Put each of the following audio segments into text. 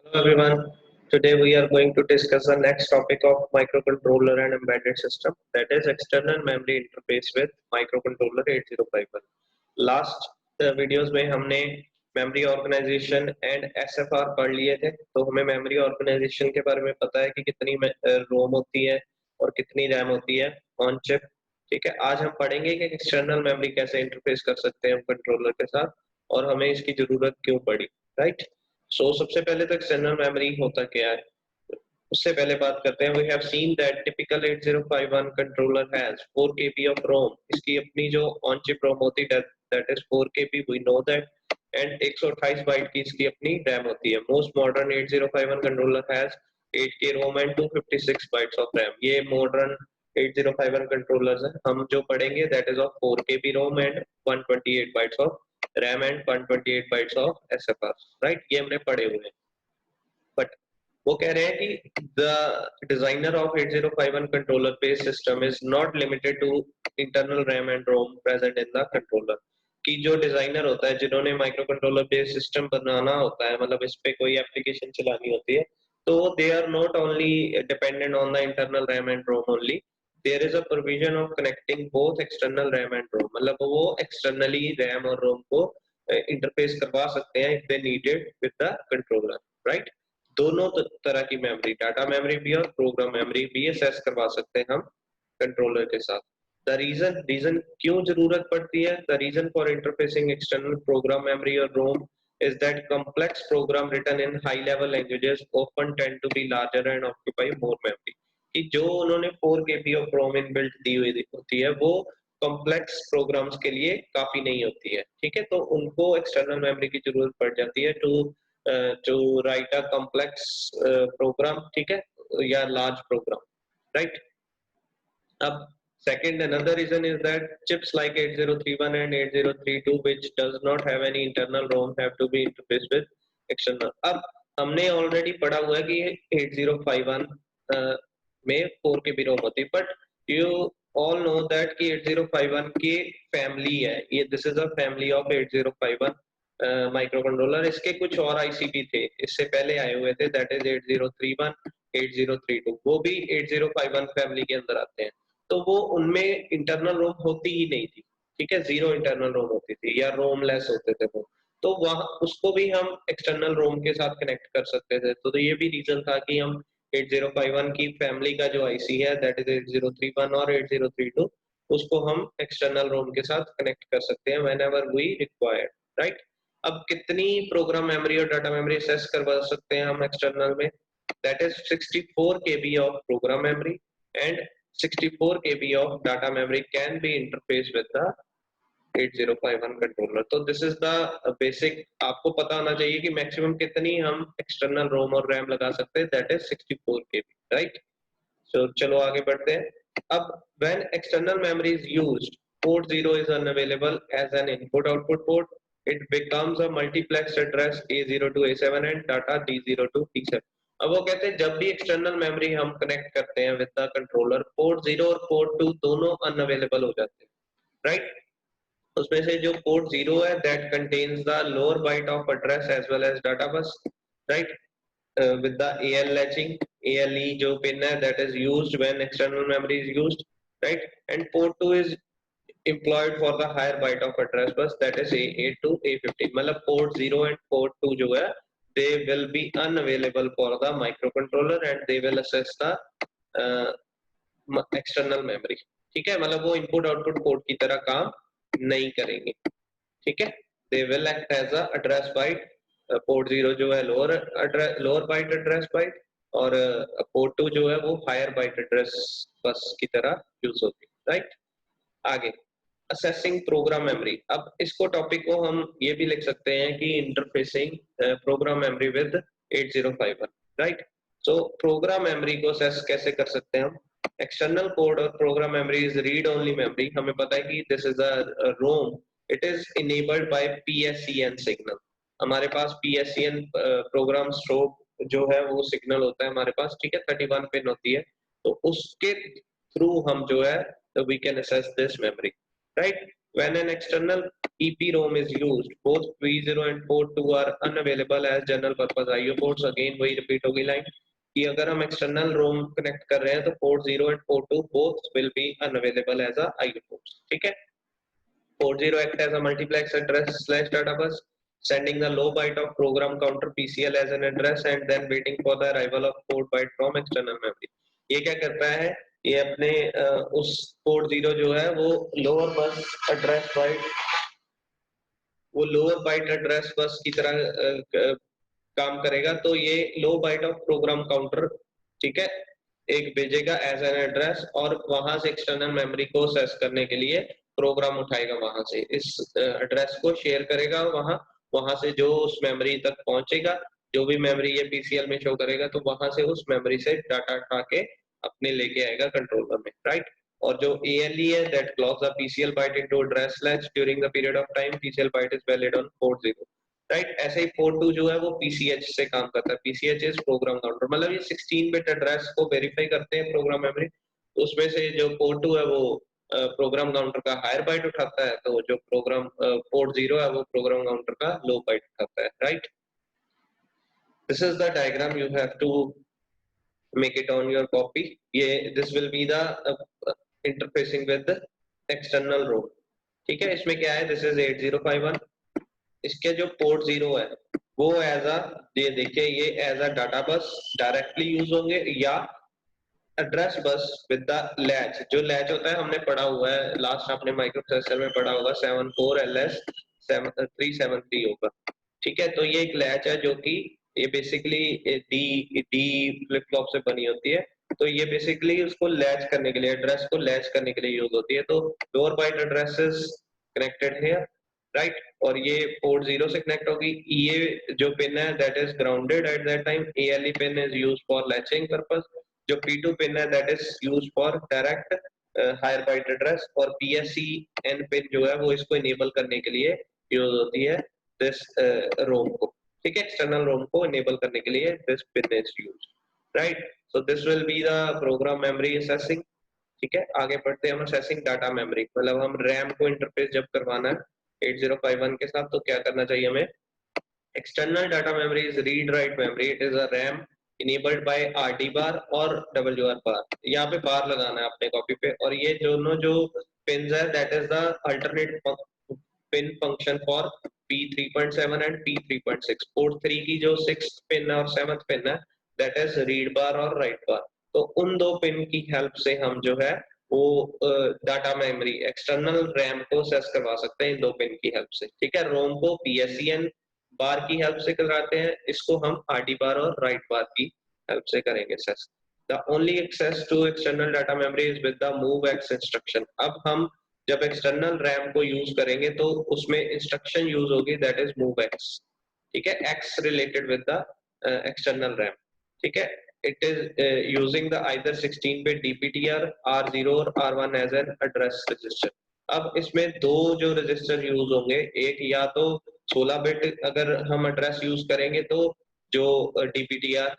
Hello everyone. Today we are going to discuss the next topic of microcontroller and embedded system, that is external memory interface with microcontroller 8051. Last videos में हमने memory organization and SFR पढ़ लिए थे, तो हमें memory organization के बारे में पता है कि कितनी ROM होती है और कितनी RAM होती है on chip. ठीक है, आज हम पढ़ेंगे कि external memory कैसे interface कर सकते हैं हम controller के साथ और हमें इसकी जरूरत क्यों पड़ी, right? सबसे पहले तो एक्सटर्नल मेमोरी होता क्या है, उससे पहले बात करते हैं। We have seen that typical 8051 controller has 4 KB of ROM. इसकी अपनी जो ऑन चिप रोम होती है that is 4 KB, we know that, and 128 byte की इसकी अपनी रैम होती है। Most modern 8051 controller has 8K ROM and 256 bytes of RAM. ये मॉडर्न 8051 कंट्रोलर्स हैं। हम जो पढ़ेंगे that is of 4 KB ROM and 128 bytes of RAM and 128 bytes of एसएफआर, right? ये हमने पढ़े हुए हैं। बट वो कह रहे हैं कि the designer of 8051 controller based system is not limited to internal RAM and ROM present in the controller. कि जो डिजाइनर होता है, जिन्होंने माइक्रो कंट्रोलर बेस्ड सिस्टम बनाना होता है, मतलब इस पे कोई एप्लीकेशन चलानी होती है, तो they are not only dependent on the internal RAM and ROM only, there is a provision of connecting both external RAM and ROM. मतलब वो एक्सटर्नली रैम और रोम को इंटरफेस करवा सकते हैं if they needed with the controller, right? दोनों तरह की मेमोरी, डाटा मेमोरी भी और प्रोग्राम मेमोरी भी एक्सेस करवा सकते हैं हम कंट्रोलर के साथ। द रीजन क्यों जरूरत पड़ती है, the reason for interfacing external program memory और ROM is that complex program written in high level languages often tend to be larger and occupy more memory। कि जो उन्होंने 4 KB ऑफ रोम इनबिल्ट दी हुई होती है वो कॉम्प्लेक्स प्रोग्राम्स के लिए काफी नहीं होती है, ठीक है? तो उनको एक्सटर्नल मेमोरी की जरूरत पड़ जाती है to write a complex program, ठीक है, या लार्ज प्रोग्राम, राइट? अब second, another reason is that chips like 8031 and 8032 which does not have any internal ROM have to be interfaced with external। अब हमने ऑलरेडी पढ़ा हुआ है कि 8051 में 4 KB ROM होती है, but you all know that कि 8051 की फैमिली है, ये this is a family of 8051 micro controller. इसके कुछ और आईसी भी थे इससे पहले आए हुए थे, दैट इज 8031, 8032, वो भी 8051 फैमिली के अंदर आते हैं। तो वो उनमें इंटरनल रोम होती ही नहीं थी, ठीक है, जीरो इंटरनल रोम होती थी या रोम लेस होते थे वो। तो वहां उसको भी हम एक्सटर्नल रोम के साथ कनेक्ट कर सकते थे। तो ये भी रीजन था कि हम 8051 की फैमिली का जो आईसी है दैट इज 8031 और 8032, उसको हम एक्सटर्नल रोम के साथ कनेक्ट कर सकते हैं व्हेनेवर वी रिक्वायर्ड, राइट? अब कितनी प्रोग्राम मेमोरी और डाटा मेमोरी एक्सेस करवा सकते हैं हम एक्सटर्नल में, that is 64 KB of program memory and 64 KB of data memory can be interfaced with the 8051 controller। तो दिस इज द बेसिक, आपको पता होना चाहिए कि मैक्सिमम कितनी हम एक्सटर्नल रोम और रैम लगा सकते हैं, दैट इज 64 KB, राइट? सो चलो आगे बढ़ते हैं। अब when external memory is used, port 0 is unavailable as an input output port, it becomes a multiplexed address A0 to A7 and data D0 to D7। अब वो कहते हैं जब भी एक्सटर्नल मेमोरी हम कनेक्ट करते हैं विद द कंट्रोलर, पोर्ट 0 और पोर्ट 2 दोनों अनअवेलेबल हो जाते हैं, राइट? उसमें से जो पोर्ट 0 है that contains the lower byte of address as well as data bus, right? with the AL latching, ALE जो pin है that is used when external memory is used, right? And port 2 is employed for the higher byte of address bus that is A8 to A15। मतलब port 0 and port 2 जो है they will be unavailable for the microcontroller and they will access the external memory, ठीक है? मतलब वो input output port की तरह काम नहीं करेंगे, ठीक है? They will act as a address byte। Port 0 जो है लोअर बाइट एड्रेस बाइट और पोर्ट 2 जो है वो हायर बाइट एड्रेस बस की तरह यूज होती है, राइट? आगे असेसिंग प्रोग्राम मेमोरी। अब इसको टॉपिक को हम ये भी लिख सकते हैं कि interfacing program memory with 8051, right? So program memory को असेस कैसे कर सकते हैं हम? एक्सटर्नल कोड और program memory is read only memory. हमें पता है कि this is a Rome, it is enabled bye PSEN signal. हमारे पास PSEN प्रोग्राम स्ट्रोक जो है वो सिग्नल होता है हमारे पास, ठीक है, 31 पिन होती है। तो उसके थ्रू हम जो है we can access this memory, right? When an external EPROM is used, both P0 and port 2 are unavailable as general purpose IO ports. Again वही repeat होगी line कि अगर हम external ROM connect कर रहे हैं तो port 0 and port 2 both will be unavailable as a IO ports. ठीक है? Port 0 act as a multiplex address slash data bus, sending the low byte of program counter PCL as an address and then waiting for the arrival of port byte from external memory. ये क्या करता है, ये अपने उस port 0 जो है वो लोअर बस एड्रेस बाइट, वो लोअर बाइट एड्रेस बस की तरह काम करेगा। तो ये लो बाइट ऑफ प्रोग्राम काउंटर, ठीक है, एक भेजेगा एज एन एड्रेस और वहां से एक्सटर्नल मेमोरी को एक्सेस करने के लिए प्रोग्राम उठाएगा, वहां से इस एड्रेस को शेयर करेगा, वहां से जो उस मेमोरी तक पहुंचेगा, जो भी मेमोरी ये पीसीएल में शो करेगा, तो वहां से उस मेमोरी से डाटा उठा के अपने लेके आएगा कंट्रोलर में, राइट। और जो ALE है that clocks the PCL byte into address slash during the period of time PCL byte is valid on port 0, right. ऐसे ही पोर्ट 2 जो है वो PCH से काम करता है। PCH इज प्रोग्राम काउंटर, मतलब ये 16 बिट एड्रेस को वेरीफाई करते हैं प्रोग्राम मेमोरी, उसमें से जो पोर्ट 2 है वो प्रोग्राम काउंटर का हायर बाइट उठाता है, तो जो प्रोग्राम पोर्ट 0 है वो प्रोग्राम काउंटर का लो बाइट उठाता है, right. This is the diagram, you have to make it on your copy. ये this will be the interfacing with the external ROM, ठीक है। इसमें क्या है, this is 8051, इसके जो पोर्ट 0 है वो एज अ, ये देखिए ये as a data bus directly use होंगे या address bus with the latch. जो लैच होता है हमने पढ़ा हुआ है लास्ट, आपने माइक्रोप्रोसेसर में पढ़ा होगा 74LS 373 होगा, ठीक है। तो ये एक लैच है जो कि ये बेसिकली डी फ्लिप फ्लॉप से बनी होती है, तो ये बेसिकली उसको लैच करने के लिए, एड्रेस को लैच करने के लिए यूज होती है। तो lower byte address is connected here, right, और ये पोर्ट 0 से कनेक्ट होगी। ये जो पिन है that is grounded at that time, ALE pin is used for latching purpose, जो P2 पिन है that is used for direct higher byte address, और PSEN पिन जो है वो इसको इनेबल करने के लिए यूज होती है दिस रोम को, ठीक है, एक्सटर्नल रोम को इनेबल करने के लिए this pin is used, right. So this will be the program memory assessing, ठीक है। आगे बढ़ते हैं हम असेसिंग डाटा मेमोरी, मतलब हम रैम को इंटरफेस जब करवाना है 8051 के साथ तो क्या करना चाहिए हमें। External data memory is read write memory, it is a RAM enabled by RD बार और WR बार, यहाँ पे बार लगाना है अपने कॉपी पे, और ये दोनों जो पिन्स है that is the alternate pin function for P3.7 and P3.6। Port 3 की जो 6th पिन और 7th पिन है दैट इज रीड बार और राइट बार, तो उन दो पिन की हेल्प से हम जो है वो डाटा मेमोरी एक्सटर्नल रैम को एक्सेस करवा सकते हैं इन दो पिन की हेल्प से, ठीक है। रोम को PSEN बार की हेल्प से कराते हैं, इसको हम RD बार और राइट बार की हेल्प से करेंगे access. The only access to external data memory is with the move X instruction. अब हम जब एक्सटर्नल रैम को यूज करेंगे तो उसमें इंस्ट्रक्शन यूज होगी दैट इज मूव एक्स, ठीक है, x related with the external RAM, ठीक है। It is using the either 16-bit DPTR R0 और R1 as an address register. अब इसमें दो जो रजिस्टर यूज होंगे, एक या तो 16 बिट अगर हम एड्रेस यूज करेंगे तो जो DPTR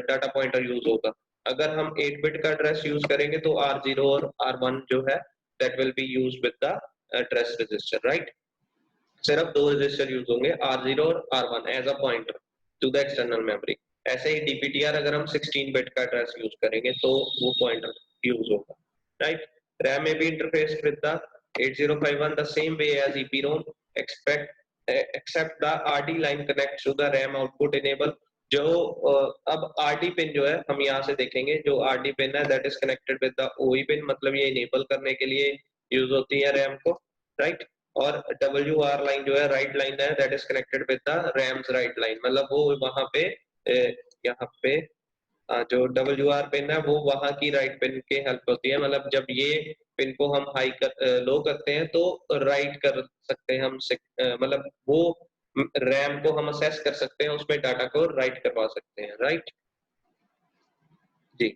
डाटा पॉइंटर यूज होगा, अगर हम 8 बिट का एड्रेस यूज करेंगे तो R0 और R1 जो है that will be used with the address register, right. सिर्फ दो रजिस्टर यूज होंगे R0 और R1 as a pointer to the external memory. ऐसे ही DPTR अगर हम 16 बिट का एड्रेस यूज करेंगे तो वो पॉइंटर यूज होगा, right. RAM may be interfaced with the 8051 the same way as EPROM, except the RD line connects to the RAM output enable। जो अब RD पिन जो है हम यहाँ से देखेंगे, जो RD पिन है that is connected with the OE pin, मतलब ये इनेबल करने के लिए यूज होती है रैम को, राइट। और WR लाइन जो है राइट लाइन है that is connected with the RAMs write line, मतलब वो वहां पे यहाँ पे जो WR पिन है वो वहां की राइट पिन के हेल्प होती है, मतलब जब ये पिन को हम हाई कर लो करते हैं तो राइट कर सकते हैं हम, मतलब वो रैम को हम असेस कर सकते हैं, उसमें डाटा को राइट करवा सकते हैं, राइट जी।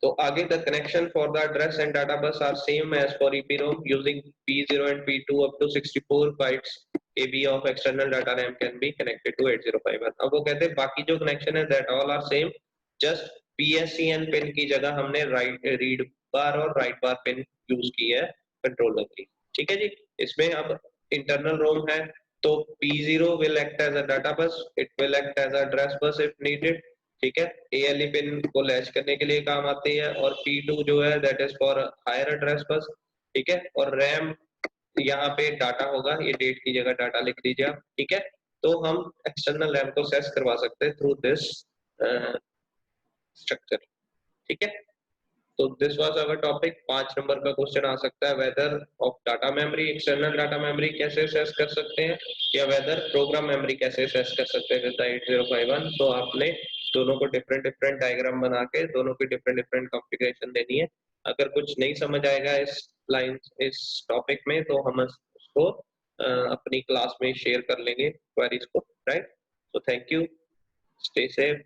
तो आगे the connection for the address and data bus are same as for EPROM using P0 and P2 up to 64 bytes AB of external data RAM can be connected to 8051। अब वो कहते हैं बाकी जो कनेक्शन है that all are same, just PSEN pin की जगह हमने राइट रीड बार और राइट बार पिन यूज की है कंट्रोलर की, ठीक है जी। इसमें अब इंटरनल रोम है तो P0 will act as a data bus, it will act as a address bus if needed, ठीक है। ALE पिन को लैच करने के लिए काम आती है, और P2 जो है that is for higher address bus, ठीक है। और रैम यहाँ पे डाटा होगा, ये डेट की जगह डाटा लिख लीजिए आप, ठीक है। तो हम एक्सटर्नल रैम को एक्सेस करवा सकते हैं थ्रू दिस स्ट्रक्चर, ठीक है। तो this was our topic. 5 number का क्वेश्चन आ सकता है, whether of data memory, external data memory कैसे एक्सेस कर सकते हैं, या वेदर प्रोग्राम मेमोरी कैसे एक्सेस कर सकते हैं विद 8051। तो आपने दोनों को डिफरेंट डिफरेंट डायग्राम बना के दोनों की डिफरेंट डिफरेंट कॉन्फ़िगरेशन देनी है। अगर कुछ नहीं समझ आएगा इस टॉपिक में, तो हम उसको अपनी क्लास में शेयर कर लेंगे क्वेरीज को, right. So thank you, stay safe.